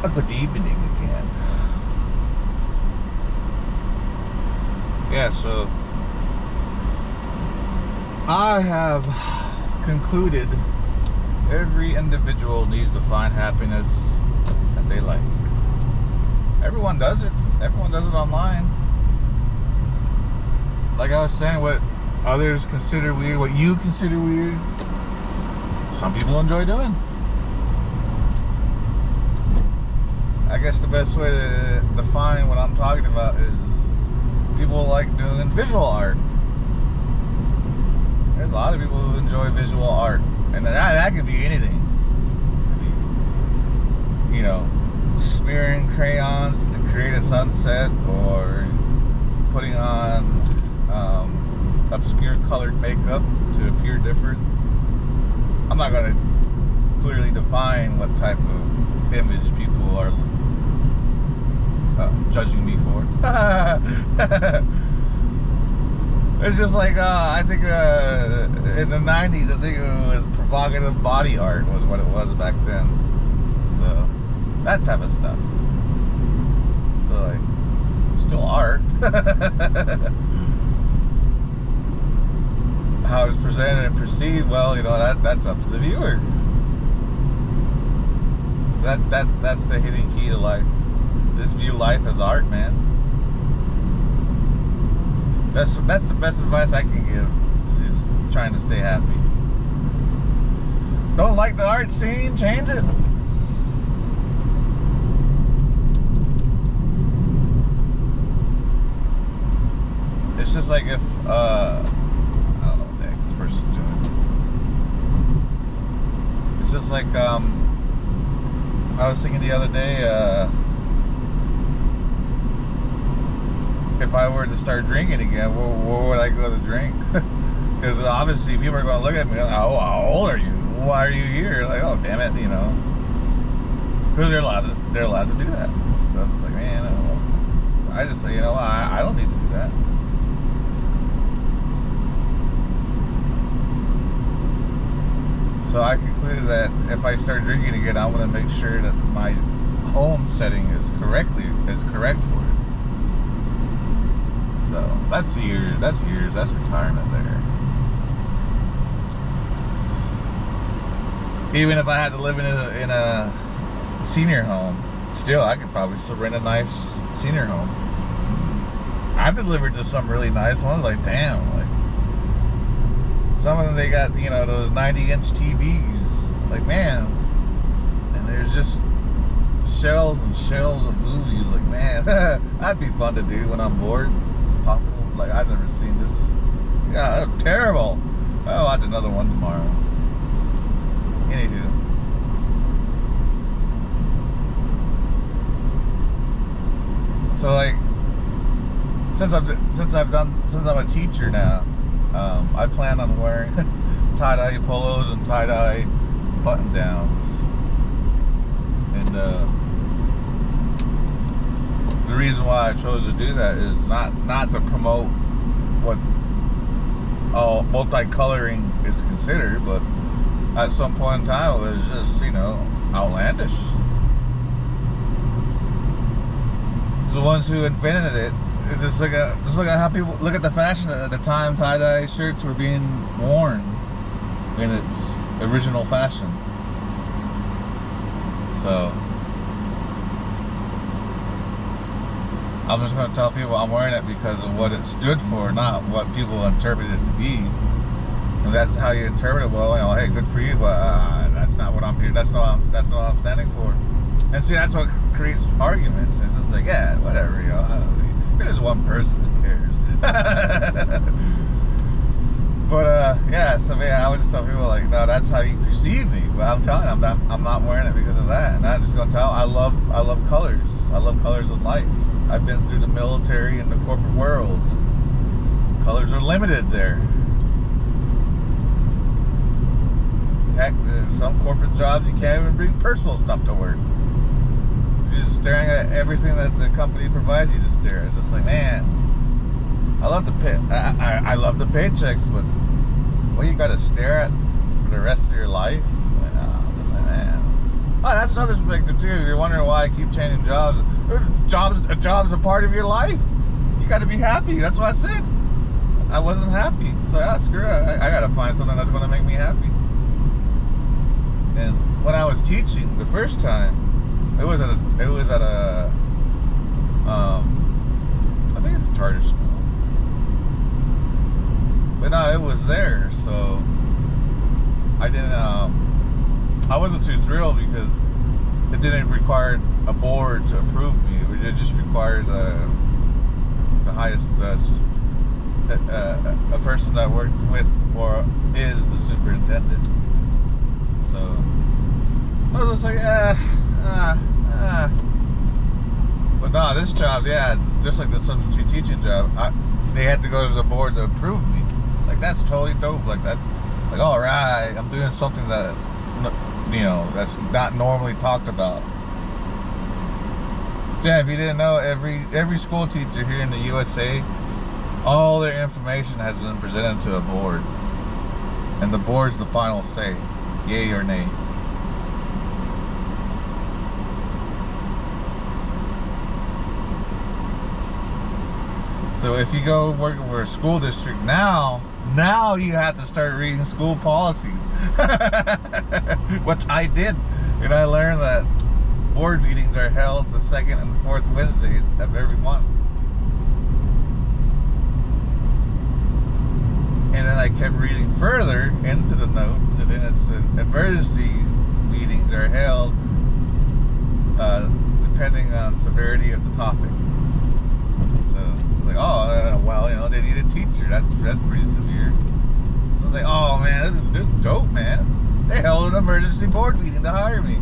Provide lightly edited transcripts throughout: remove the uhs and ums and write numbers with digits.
A good evening again. Yeah, so I have concluded every individual needs to find happiness that they like. Everyone does it. Everyone does it online. Like I was saying, what others consider weird, what you consider weird, some people enjoy doing. I guess the best way to define what I'm talking about is people like doing visual art. There's a lot of people who enjoy visual art, and that could be anything. You know, smearing crayons to create a sunset, or putting on obscure colored makeup to appear different. I'm not going to clearly define what type of image people are judging me for. It's just like I think in the 90s, I think it was provocative body art was what it was back then. So that type of stuff. So like, still art. How it's presented and perceived, well, you know, that's up to the viewer. So that's the hidden key to life. Just view life as art, man. That's the best advice I can give. Just trying to stay happy. Don't like the art scene? Change it. It's just like if I don't know what the heck this person's doing. It's just like I was thinking the other day, if I were to start drinking again, where would I go to drink? Because obviously people are going to look at me like, oh, how old are you? Why are you here? Like, oh, damn it, you know. Because they're allowed to do that. So it's like, man, I don't know. So I just say, you know, I don't need to do that. So I concluded that if I start drinking again, I want to make sure that my home setting is correct for it. So that's years, that's retirement there. Even if I had to live in a senior home, still I could probably still rent a nice senior home. I've delivered to some really nice ones, like damn, like some of them, they got, you know, those 90-inch TVs, like man, and there's just shelves and shelves of movies, like man, that'd be fun to do when I'm bored. Like, I've never seen this. Yeah, that's terrible. I'll watch another one tomorrow. Anywho. So like, since I'm a teacher now, I plan on wearing tie-dye polos and tie-dye button downs. And the reason why I chose to do that is not to promote what multicoloring is considered, but at some point in time it was just, you know, outlandish. The ones who invented it, just look at how people look at the fashion at the time tie-dye shirts were being worn in its original fashion. So I'm just going to tell people I'm wearing it because of what it stood for, not what people interpreted it to be. And that's how you interpret it. Well, you know, hey, good for you, but that's not what I'm here. That's not what I'm standing for. And see, that's what creates arguments. It's just like, yeah, whatever, you know. There's one person who cares. But yeah, so man, I would just tell people like, no, that's how you perceive me. But I'm telling you, I'm not wearing it because of that. And I'm just going to tell. I love colors. I love colors of life. I've been through the military and the corporate world. Colors are limited there. Heck, some corporate jobs you can't even bring personal stuff to work. You're just staring at everything that the company provides you to stare at. Just like, man, I love the I love the paychecks, but what you got to stare at for the rest of your life? Just like, man, Oh, that's another perspective too. If you're wondering why I keep changing jobs, a job's a part of your life. You got to be happy. That's what I said. I wasn't happy, so screw it. I got to find something that's going to make me happy. And when I was teaching the first time, it was at a I think it's a charter school. But no, it was there, so I didn't. I wasn't too thrilled because it didn't require a board to approve me. It just required the highest, a person that I worked with or is the superintendent. So I was just like, But no, this job, yeah, just like the substitute teaching job, they had to go to the board to approve me. Like, that's totally dope. Like that, like, all right, I'm doing something that, you know, that's not normally talked about. So yeah, if you didn't know, every school teacher here in the USA, all their information has been presented to a board, and the board's the final say, yay or nay. So if you go working for a school district now you have to start reading school policies, which I did, and I learned that board meetings are held the second and fourth Wednesdays of every month. And then I kept reading further into the notes, and then it's emergency meetings are held depending on severity of the topic. So like, oh, well, you know, they need a teacher. That's pretty severe. So I was like, oh man, this is dope, man. They held an emergency board meeting to hire me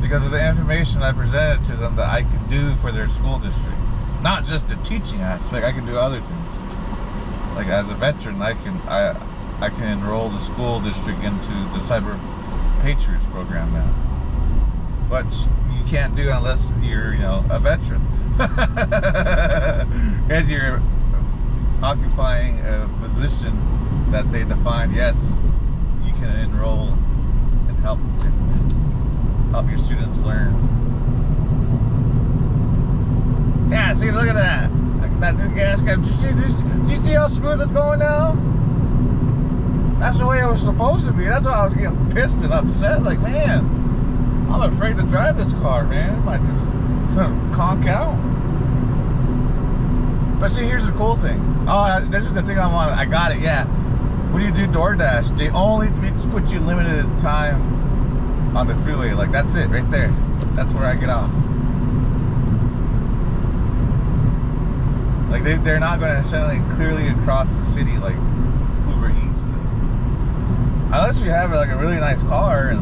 because of the information I presented to them that I could do for their school district. Not just the teaching aspect, I can do other things. Like as a veteran, I can enroll the school district into the Cyber Patriots program now. But you can't do it unless you're, you know, a veteran. And you're occupying a position that they define. Yes, you can enroll and help your students learn. Yeah, see, look at that. That gas guy. Do you see how smooth it's going now? That's the way it was supposed to be. That's why I was getting pissed and upset. Like, man, I'm afraid to drive this car, man. It might just conk out. But see, here's the cool thing. Oh, this is the thing I wanted. I got it, yeah. When you do DoorDash, they only put you limited time on the freeway. Like, that's it, right there. That's where I get off. Like, they're not going to send it clearly across the city like Uber Eats does. Unless you have like a really nice car and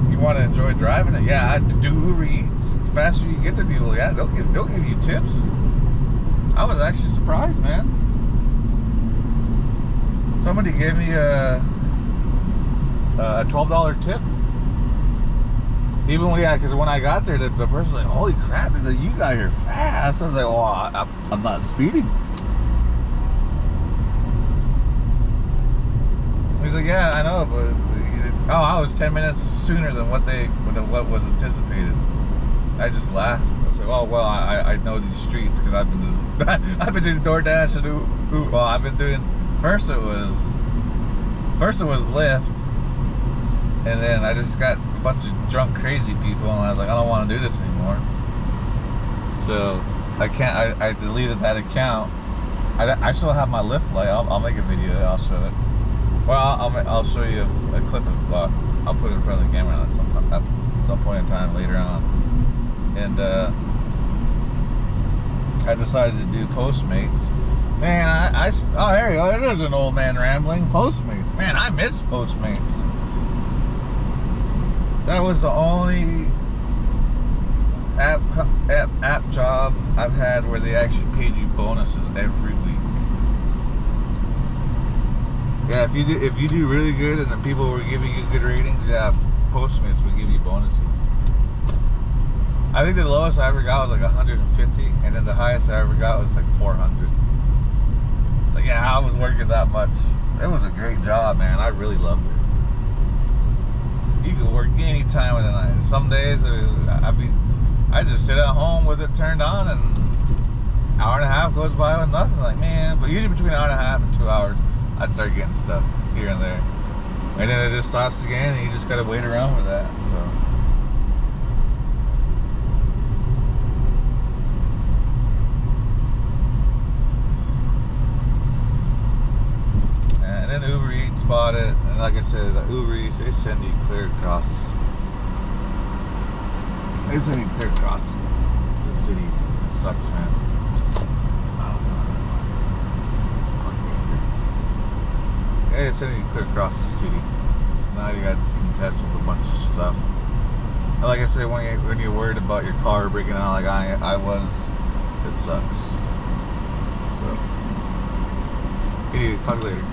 you want to enjoy driving it. Yeah, I do Uber Eats. The faster you get to people, yeah, they'll give you tips. I was actually surprised, man. Somebody gave me a $12 tip. Even when, yeah, because when I got there, the person was like, holy crap, you got here fast. I was like, oh, I'm not speeding. He's like, yeah, I know, but I was 10 minutes sooner than what was anticipated. I just laughed. I was like, oh, well, I know these streets because I've been doing DoorDash and I've been doing, first it was Lyft, and then I just got a bunch of drunk, crazy people, and I was like, I don't want to do this anymore. So I deleted that account. I still have my Lyft light. I'll make a video. I'll show it. Well, I'll show you a clip of. I'll put it in front of the camera at some point in time later on. And I decided to do Postmates. Man, oh, there you go. There's an old man rambling. Postmates. Man, I miss Postmates. That was the only app job I've had where they actually paid you bonuses every week. Yeah, if you do really good and the people were giving you good ratings, yeah, Postmates would give you bonuses. I think the lowest I ever got was like 150, and then the highest I ever got was like 400. Like, yeah, I was working that much. it was a great job, man. I really loved it. You could work any time of the night. Some days I just sit at home with it turned on, and an hour and a half goes by with nothing. Like, man, but usually between an hour and a half and 2 hours, I'd start getting stuff here and there, and then it just stops again, and you just gotta wait around for that. So. And then Uber Eats bought it, and like I said, the Uber Eats, they send you clear across. They send you clear across the city. It sucks, man. I don't know. Yeah, it's sending you clear across the city. So now you got to contest with a bunch of stuff. And like I said, when you're worried about your car breaking down like I was, it sucks. So, talk later.